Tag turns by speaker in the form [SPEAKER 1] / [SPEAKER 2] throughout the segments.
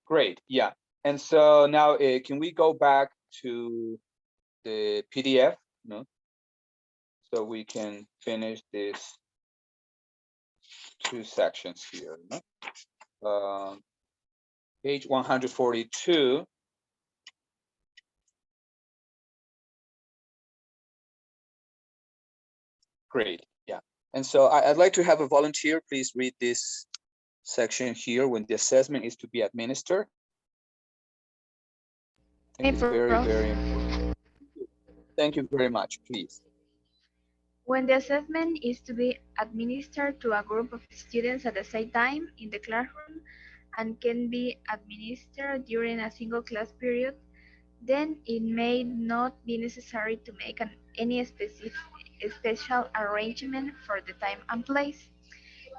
[SPEAKER 1] Great, yeah. And so now can we go back to the PDF, no? So we can finish this two sections here, no? Page 142. Great, yeah. And so I'd like to have a volunteer, please read this section here when the assessment is to be administered. I think it's very, very important. Thank you very much, please.
[SPEAKER 2] When the assessment is to be administered to a group of students at the same time in the classroom and can be administered during a single class period, then it may not be necessary to make any special arrangement for the time and place.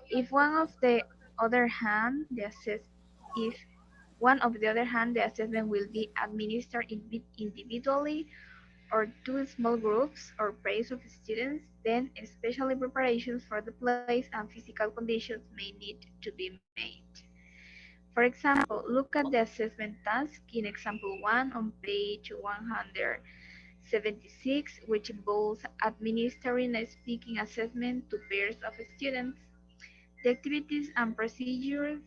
[SPEAKER 2] If one of the other hand, if one of the other hand, the assessment will be administered individually or two small groups or pairs of students, then especially preparations for the place and physical conditions may need to be made. For example, look at the assessment task in example 1 on page 176, which involves administering a speaking assessment to pairs of students. The activities and procedures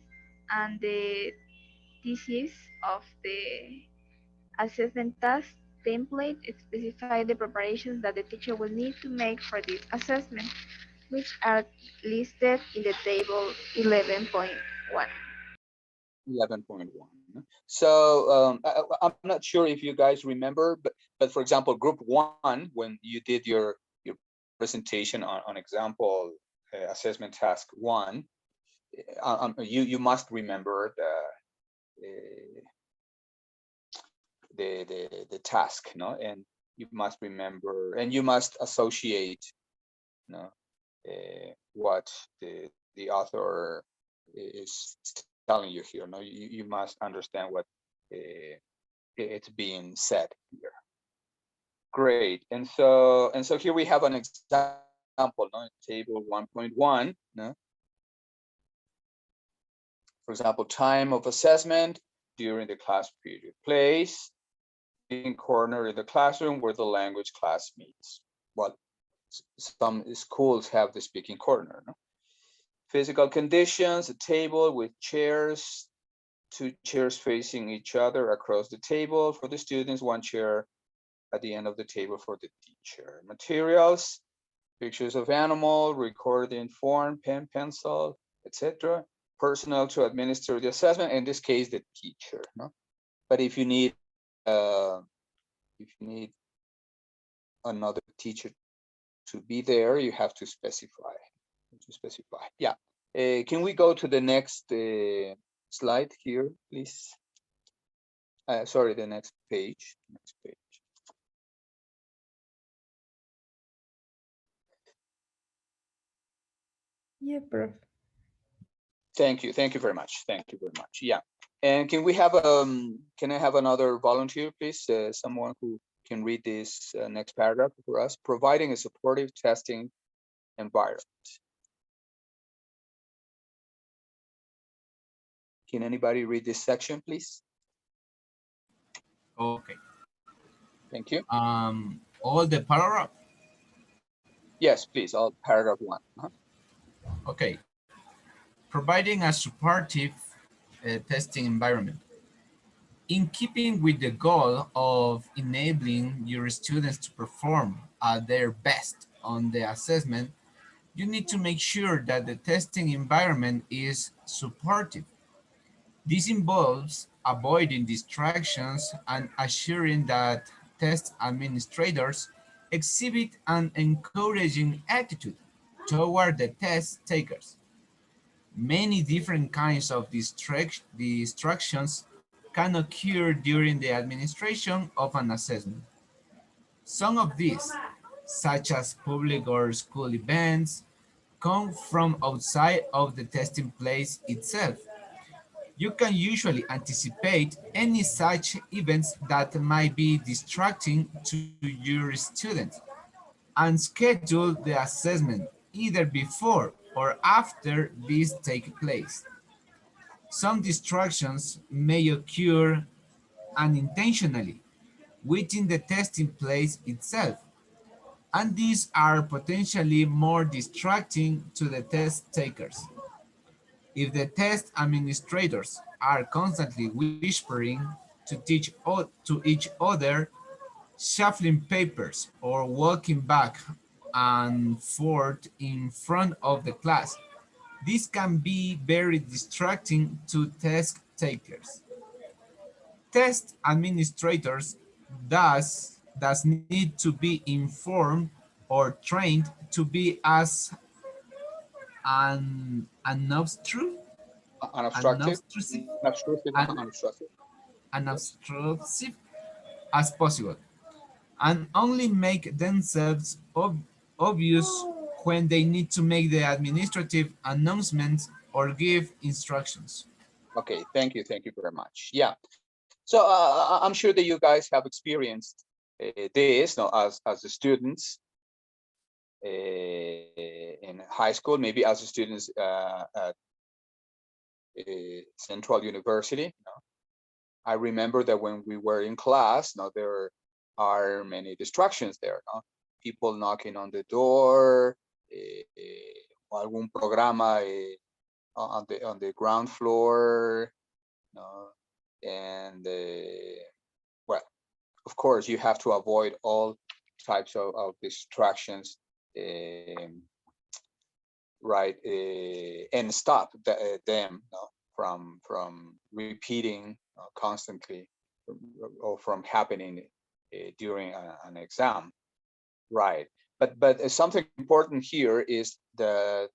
[SPEAKER 2] and the thesis of the assessment task template specify the preparations that the teacher will need to make for this assessment, which are listed in the table 11.1.
[SPEAKER 1] 11.1. So I'm not sure if you guys remember, but for example, group 1, when you did your presentation on example assessment task 1, you must remember the task, no? And you must remember, and you must associate, you know, what the author is telling you here. No, you must understand what it's being said here. Great, and so here we have an example, no, table 1.1, no? For example, time of assessment during the class period. Place in corner in the classroom where the language class meets. Well, some schools have the speaking corner, no? Physical conditions, a table with chairs, 2 chairs facing each other across the table for the students, 1 chair at the end of the table for the teacher. Materials, pictures of animal, recorded in form, pen, pencil, etc. Personnel to administer the assessment, in this case, the teacher, no? But if you need another teacher to be there, you have to specify. Yeah. Can we go to the next slide here, please? Sorry, the next page.
[SPEAKER 3] Yeah, Prof.
[SPEAKER 1] Thank you very much. Yeah. And can we have can I have another volunteer, please? Someone who can read this next paragraph for us, providing a supportive testing environment. Can anybody read this section, please?
[SPEAKER 4] Okay.
[SPEAKER 1] Thank you.
[SPEAKER 4] All the paragraph?
[SPEAKER 1] Yes, please, all paragraph 1.
[SPEAKER 4] Okay. Providing a supportive testing environment. In keeping with the goal of enabling your students to perform at their best on the assessment, you need to make sure that the testing environment is supportive. This involves avoiding distractions and assuring that test administrators exhibit an encouraging attitude toward the test takers. Many different kinds of distractions can occur during the administration of an assessment. Some of these, such as public or school events, come from outside of the testing place itself. You can usually anticipate any such events that might be distracting to your students and schedule the assessment either before or after these take place. Some distractions may occur unintentionally within the testing place itself, and these are potentially more distracting to the test takers. If the test administrators are constantly whispering to each other, shuffling papers, or walking back and forth in front of the class, this can be very distracting to test takers. Test administrators does need to be informed or trained to be as unobtrusive,
[SPEAKER 1] Unobstructive,
[SPEAKER 4] unobtrusive,
[SPEAKER 1] unobstructive,
[SPEAKER 4] un,
[SPEAKER 1] unobstructive. Yes.
[SPEAKER 4] unobtrusive as possible, and only make themselves obvious when they need to make the administrative announcements or give instructions.
[SPEAKER 1] Okay, thank you very much. Yeah, so I'm sure that you guys have experienced this, no, as the students in high school, maybe as the students at Central University. I remember that when we were in class, now there are many distractions there. No? People knocking on the door, algún programa on the ground floor, no? And well, of course, you have to avoid all types of distractions, right? And stop them, no? from repeating constantly, or from happening during an exam, right? But something important here is that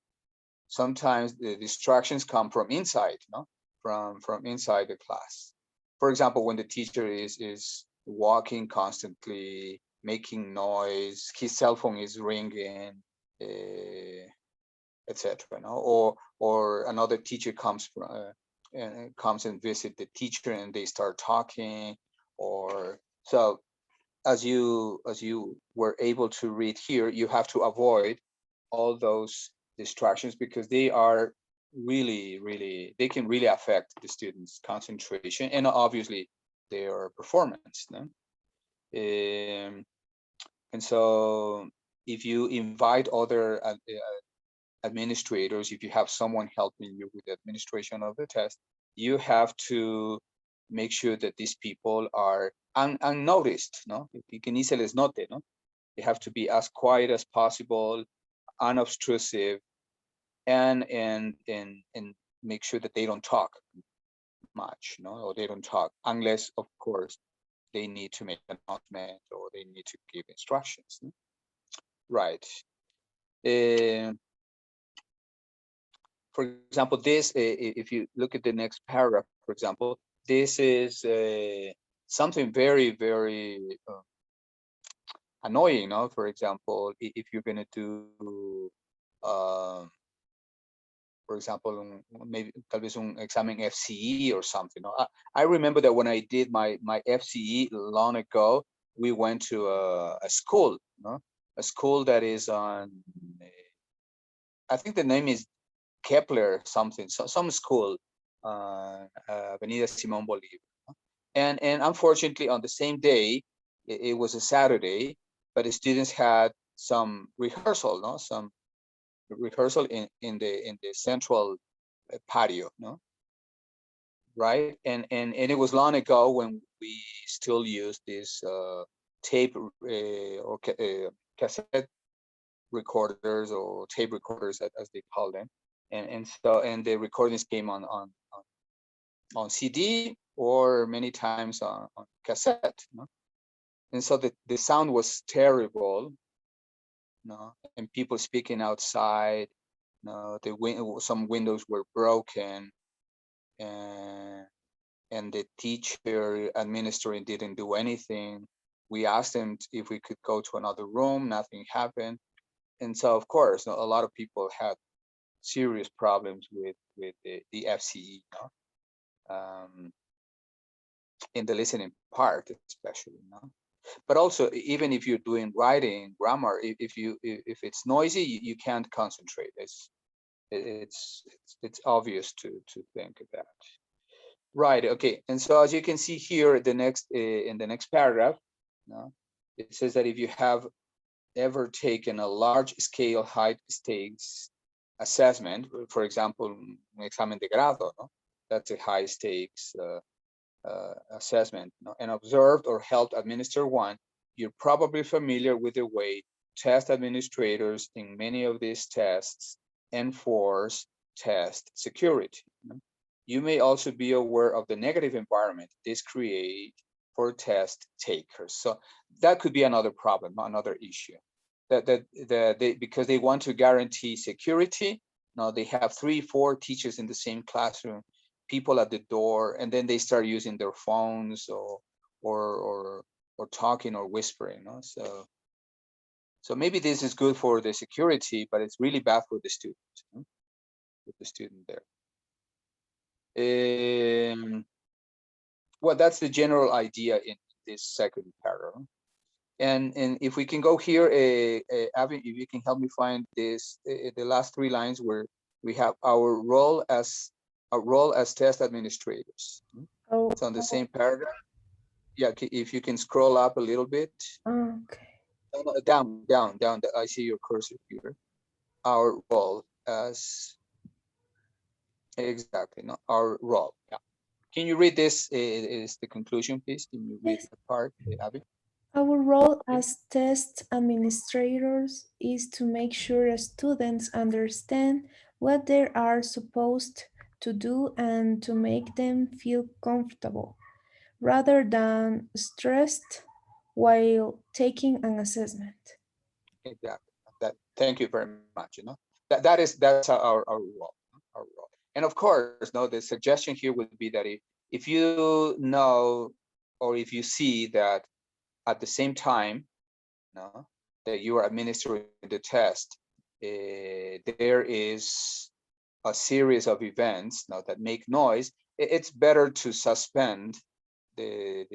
[SPEAKER 1] sometimes the distractions come from inside, no? From inside the class. For example, when the teacher is walking constantly, making noise, his cell phone is ringing, etc. No? Or another teacher comes and visit the teacher and they start talking, or so. As you were able to read here, you have to avoid all those distractions because they are really they can really affect the students' concentration and obviously their performance. No? And so if you invite other administrators, if you have someone helping you with the administration of the test, you have to make sure that these people are unnoticed, no? Que se les note, no? They have to be as quiet as possible, unobtrusive, and make sure that they don't talk much, no? Or they don't talk, unless, of course, they need to make an announcement or they need to give instructions, no? Right. For example, this, if you look at the next paragraph, for example, this is something very annoying, no? For example, if you're going to do, for example, maybe tal vez un examen FCE or something. No? I remember that when I did my FCE long ago, we went to a school, no? A school that is on, I think the name is Kepler something, so some school, Avenida Simón Bolívar. And unfortunately, on the same day, it was a Saturday, but the students had some rehearsal, no, some rehearsal in the central patio, no, right? And it was long ago when we still used this tape or cassette recorders or tape recorders as they call them, and the recordings came on CD or many times on cassette, no? And so the sound was terrible, no? And people speaking outside, no? Some windows were broken, and the teacher administering didn't do anything. We asked them if we could go to another room, nothing happened. And so, of course, a lot of people had serious problems with the FCE, no? In the listening part, especially, no? But also, even if you're doing writing, grammar, if it's noisy, you can't concentrate. it's obvious to think of that. Right. Okay. And so as you can see here, the next in the next paragraph, it says that if you have ever taken a large scale high stakes assessment, for example, un examen de grado, that's a high stakes assessment, and observed or helped administer one, you're probably familiar with the way test administrators in many of these tests enforce test security. You may also be aware of the negative environment this creates for test takers. So that could be another problem, another issue. That they, because they want to guarantee security, now they have 3-4 teachers in the same classroom, people at the door, and then they start using their phones or talking or whispering. So maybe this is good for the security, but it's really bad for the student, with the student there. Well, that's the general idea in this second paragraph. And if we can go here, Abby, if you can help me find this, the last 3 lines where we have our role as test administrators.
[SPEAKER 3] Oh,
[SPEAKER 1] It's on the same paragraph. Yeah, if you can scroll up a little bit.
[SPEAKER 3] okay.
[SPEAKER 1] Down. I see your cursor here. Our role as, exactly, no, our role. Yeah. Can you read this? Is the conclusion, please? Can you read
[SPEAKER 3] Yes.
[SPEAKER 1] the part, Abby?
[SPEAKER 3] Our role as test administrators is to make sure students understand what they are supposed to do and to make them feel comfortable, rather than stressed while taking an assessment.
[SPEAKER 1] Exactly. Thank you very much. That's our role. Our role. And of course, the suggestion here would be that if you know, or if you see that at the same time, that you are administering the test, there is a series of events that make noise, it's better to suspend the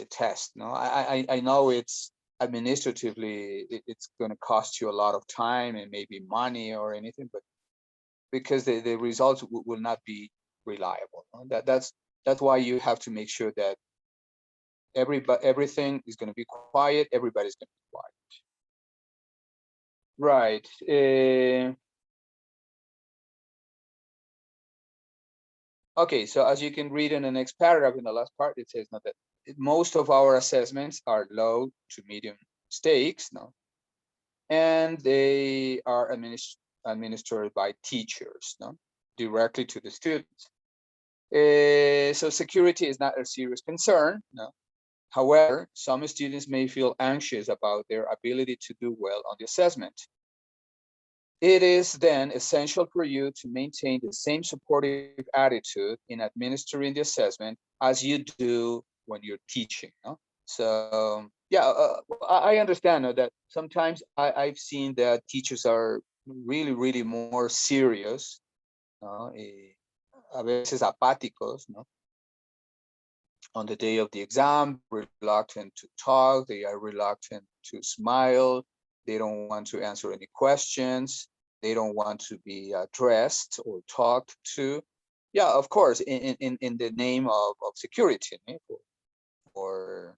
[SPEAKER 1] test. I know it's administratively, it's going to cost you a lot of time and maybe money or anything, but because the results will not be reliable. That's why you have to make sure that everything is going to be quiet. Everybody's going to be quiet. Right. Okay, so as you can read in the next paragraph, in the last part, it says that most of our assessments are low to medium stakes, and they are administered by teachers, directly to the students. So security is not a serious concern. However, some students may feel anxious about their ability to do well on the assessment. It is then essential for you to maintain the same supportive attitude in administering the assessment as you do when you're teaching. So yeah, I understand that sometimes I've seen that teachers are really more serious, a veces apáticos, on the day of the exam, reluctant to talk, they are reluctant to smile, they don't want to answer any questions, they don't want to be addressed or talked to. Yeah, of course, in the name of security, or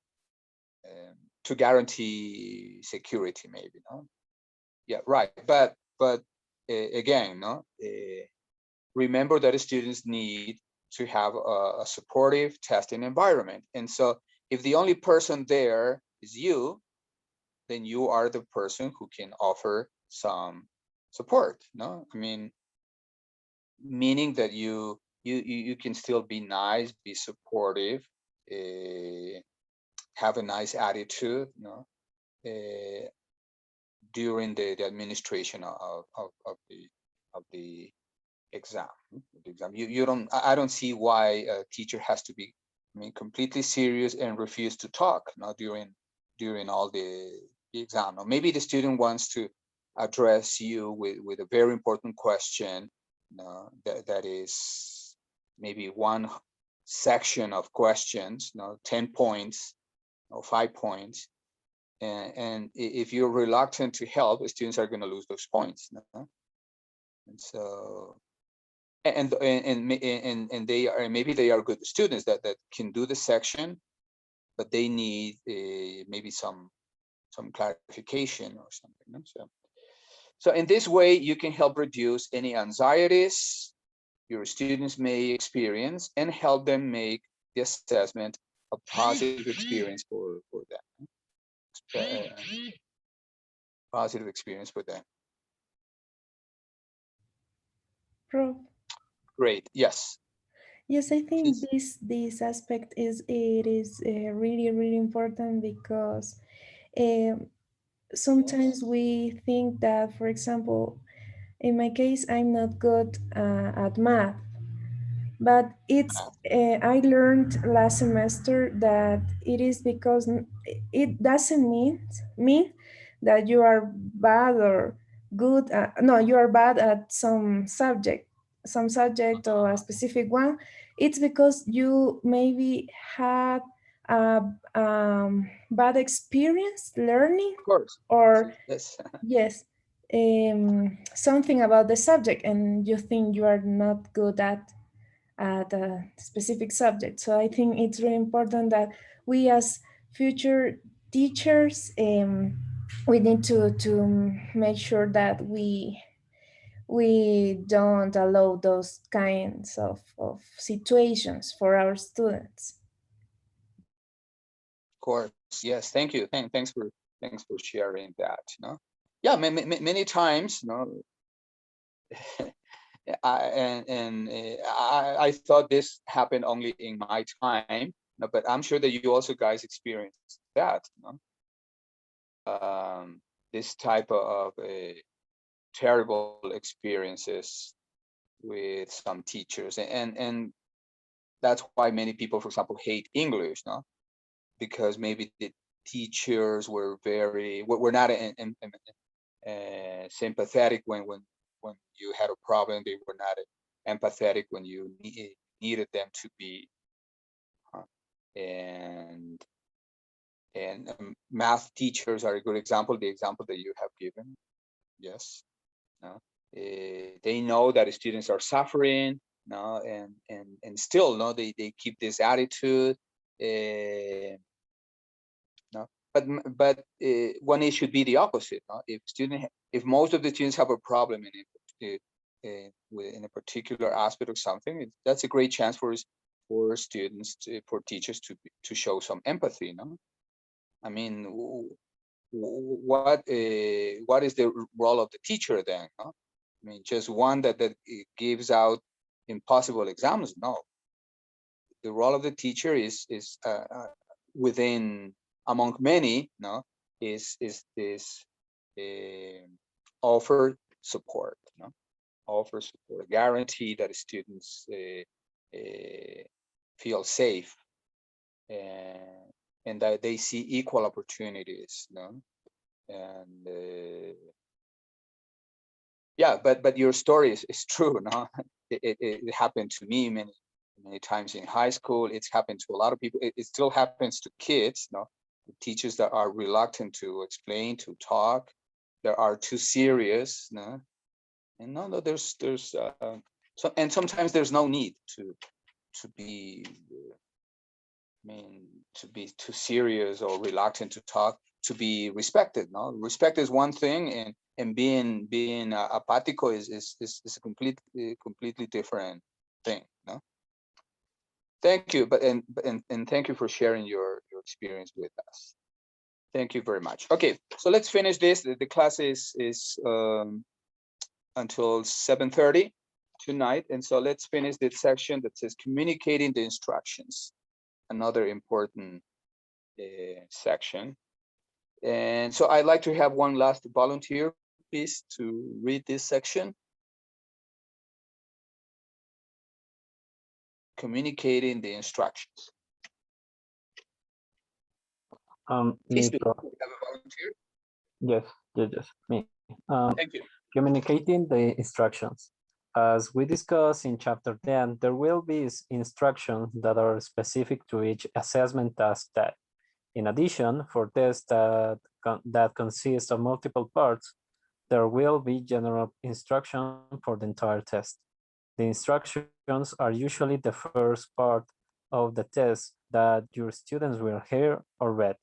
[SPEAKER 1] to guarantee security, maybe, Yeah, right. But again, remember that students need to have a supportive testing environment. And so if the only person there is you, then you are the person who can offer some support. Meaning that you can still be nice, be supportive, have a nice attitude, during the administration of the exam. I don't see why a teacher has to be, completely serious and refuse to talk during all the exam. Or maybe the student wants to address you with a very important question, that is maybe one section of questions, 10 points or 5 points. And if you're reluctant to help, students are going to lose those points. No? And so, and they are, maybe they are good students that can do the section, but they need maybe some clarification or something. No? So in this way, you can help reduce any anxieties your students may experience and help them make the assessment a positive experience for them. Positive experience for them.
[SPEAKER 3] Prof.
[SPEAKER 1] Great. Yes.
[SPEAKER 3] Yes, I think
[SPEAKER 1] Please.
[SPEAKER 3] this aspect is really important because sometimes we think that, for example, in my case, I'm not good at math, but it's I learned last semester that it is because it doesn't mean that you are bad or good. No, you are bad at some subject or a specific one. It's because you maybe had a bad experience learning,
[SPEAKER 1] Of course.
[SPEAKER 3] or
[SPEAKER 1] Yes.
[SPEAKER 3] yes, something about the subject, and you think you are not good at a specific subject. So I think it's really important that we as future teachers, we need to make sure that we don't allow those kinds of situations for our students.
[SPEAKER 1] Of course. Yes. Thank you. Thanks for sharing that. No. Yeah. Many times. No. I thought this happened only in my time, no, but I'm sure that you also guys experienced that. No? This type of terrible experiences with some teachers, and that's why many people, for example, hate English, no? Because maybe the teachers were not sympathetic when you had a problem. They were not empathetic when you needed them to be. And math teachers are a good example. The example that you have given. Yes. No. They know that students are suffering. No, and still, no, they keep this attitude. No, but when it should be the opposite. No? If most of the students have a problem in a particular aspect of something, that's a great chance for students for teachers to show some empathy. No, I mean, what is the role of the teacher then? No? I mean, just one that gives out impossible exams? No, the role of the teacher is within, among many, no, is this offer support, no, offer support, guarantee that students feel safe and that they see equal opportunities, no, and yeah, but your story is true, no, it happened to me many times in high school. It's happened to a lot of people. It still happens to kids, no, teachers that are reluctant to explain, to talk, that are too serious, no, and no, there's so, and sometimes there's no need to be, I mean, to be too serious or reluctant to talk, to be respected. No, respect is one thing, and being apático is a completely different thing. No, thank you, and thank you for sharing your experience with us. Thank you very much. Okay, so let's finish this. The class is until 7:30 tonight, and so let's finish this section that says communicating the instructions. Another important section. And so I'd like to have one last volunteer, please, to read this section. Communicating the instructions. Please do. Have a volunteer?
[SPEAKER 5] Yes, me.
[SPEAKER 1] Thank you.
[SPEAKER 5] Communicating the instructions. As we discussed in chapter 10, there will be instructions that are specific to each assessment task type. In addition, for tests that that consists of multiple parts, there will be general instruction for the entire test. The instructions are usually the first part of the test that your students will hear or read.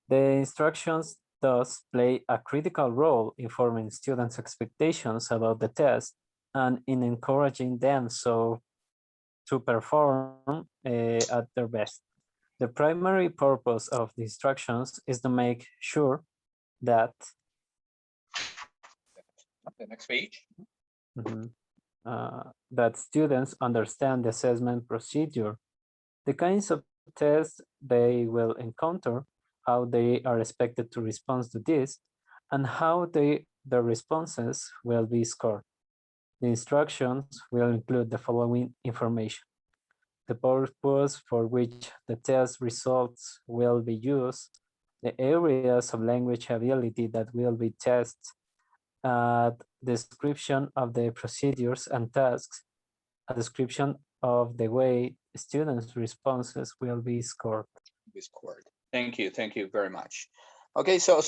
[SPEAKER 5] The instructions thus play a critical role in forming students' expectations about the test and in encouraging them to perform at their best. The primary purpose of the instructions is to make sure that
[SPEAKER 1] The next page.
[SPEAKER 5] that students understand the assessment procedure, the kinds of tests they will encounter, how they are expected to respond to this, and how their responses will be scored. The instructions will include the following information: the purpose for which the test results will be used, the areas of language ability that will be tested, description of the procedures and tasks, a description of the way students' responses will be scored.
[SPEAKER 1] Thank you very much. Okay, so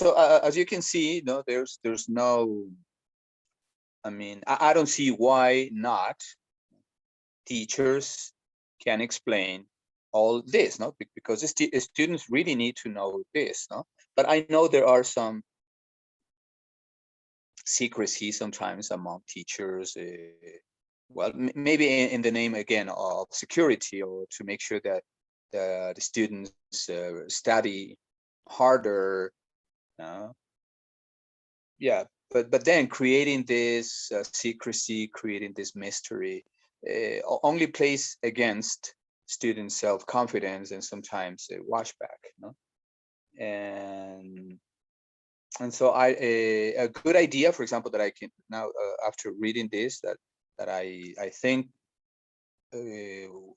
[SPEAKER 1] as you can see, no, there's no. I mean, I don't see why not teachers can explain all this, no, because the students really need to know this, no. But I know there are some secrecy sometimes among teachers. Well, maybe in the name again of security, or to make sure that the students study harder. Yeah, but then creating this secrecy, creating this mystery, only plays against student self-confidence and sometimes a washback, no? And so a good idea, for example, that I can now after reading this, that I think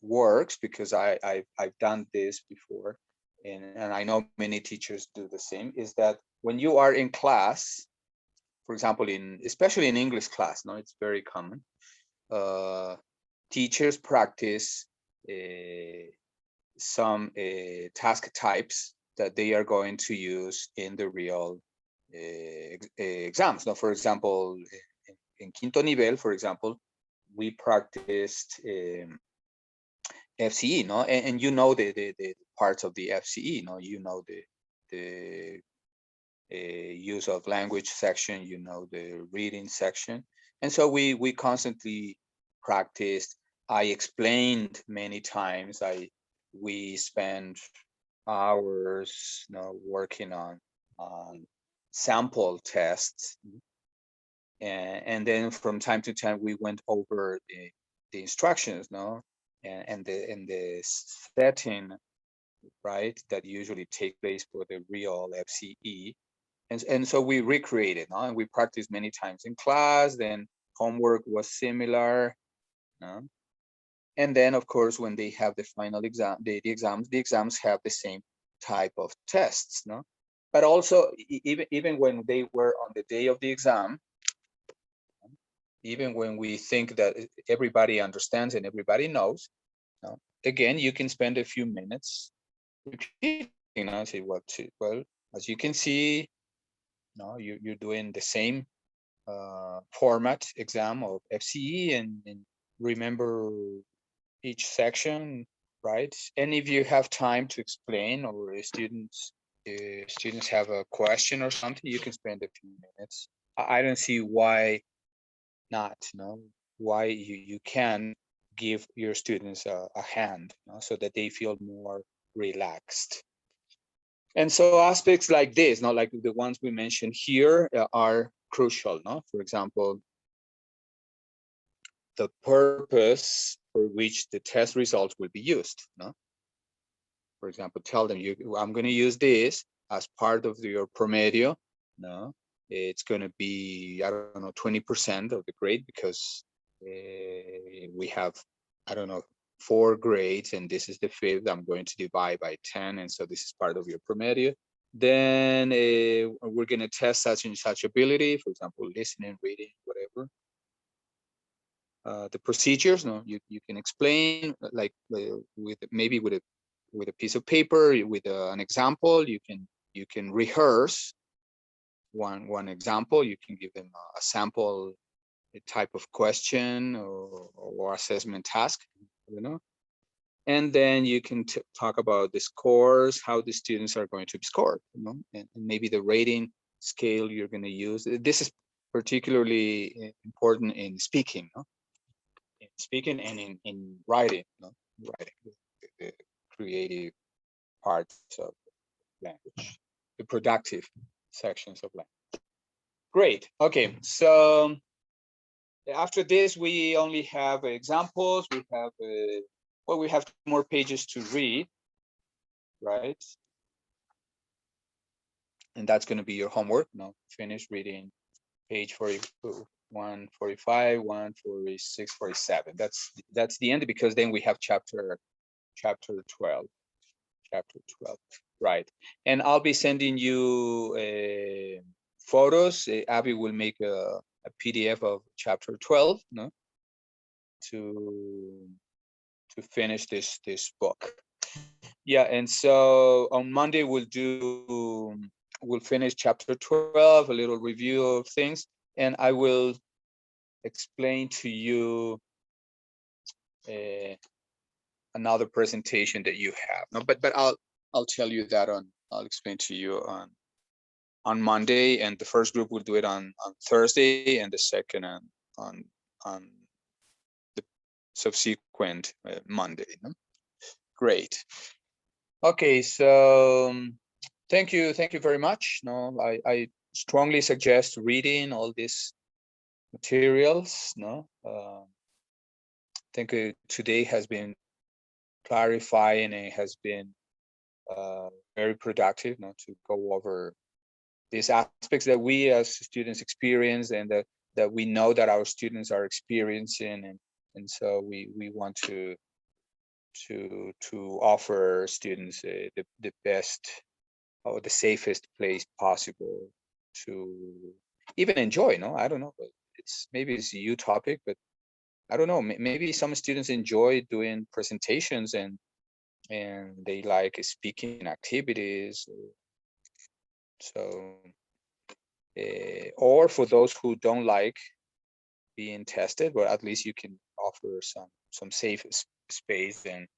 [SPEAKER 1] works, because I've done this before, and I know many teachers do the same, is that when you are in class, for example, especially in English class, no, it's very common. Teachers practice some task types that they are going to use in the real exams. Now, for example, in quinto nivel, for example, we practiced FCE, no, and you know the parts of the FCE, no, you know the use of language section, you know the reading section, and so we constantly practiced. I explained many times. We spent hours, you know, working on sample tests, and then from time to time we went over the instructions, no, and the setting, right, that usually take place for the real FCE. And so we recreated, no? And we practiced many times in class. Then homework was similar, no? And then, of course, when they have the final exam, the exams have the same type of tests, no? But also, even when they were on the day of the exam, even when we think that everybody understands and everybody knows, no? Again, you can spend a few minutes repeating, and say, well, as you can see, no, you're doing the same format exam of FCE, and remember each section, right? And if you have time to explain, or students have a question or something, you can spend a few minutes. I don't see why not, why you can give your students a hand, so that they feel more relaxed. And so aspects like this, not like the ones we mentioned here, are crucial. No, for example, the purpose for which the test results will be used. No, for example, tell them I'm going to use this as part of your promedio. No, it's going to be, I don't know, 20% of the grade, because we have, I don't know, 4 grades, and this is the 5th. I'm going to divide by 10, and so this is part of your promedio. Then we're going to test such and such ability, for example, listening, reading, whatever. The procedures, no, you can explain, like with maybe with a piece of paper, with an example. You can you can rehearse one example. You can give them a sample type of question or assessment task, you know. And then you can talk about the scores, how the students are going to be scored, you know, and maybe the rating scale you're going to use. This is particularly important in speaking, no? In speaking and in writing, no? Writing, the creative parts of language, the productive sections of language. Great. Okay, so after this, we only have examples. We have well, we have more pages to read, right? And that's going to be your homework. No, finish reading page 41, 45, 146, 47. That's the end, because then we have chapter 12. Chapter 12, right? And I'll be sending you photos. Abby will make a PDF of chapter 12, no, to finish this book. Yeah, and so on Monday we'll finish chapter 12, a little review of things, and I will explain to you another presentation that you have. No, but I'll tell you that I'll explain to you on Monday, and the first group will do it on Thursday, and the second on the subsequent Monday. No? Great. Okay, so thank you very much. No, I strongly suggest reading all these materials. No, I think today has been clarifying, and it has been very productive. No, to go over these aspects that we as students experience, and that we know that our students are experiencing, and so we want to offer students the best or the safest place possible to even enjoy. No, I don't know, but maybe it's a you topic, but I don't know, maybe some students enjoy doing presentations and they like speaking activities. So or for those who don't like being tested, but at least you can offer some safe space and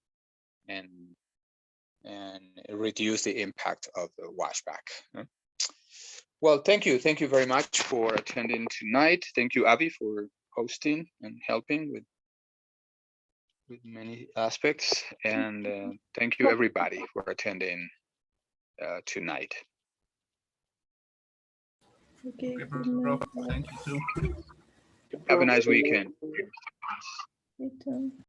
[SPEAKER 1] reduce the impact of the washback. Well, thank you very much for attending tonight. Thank you, Abby, for hosting and helping with many aspects, and thank you everybody for attending tonight.
[SPEAKER 3] Okay,
[SPEAKER 4] Okay,
[SPEAKER 3] good night.
[SPEAKER 4] Prof. Thank you too.
[SPEAKER 1] Have a nice weekend.
[SPEAKER 3] You too.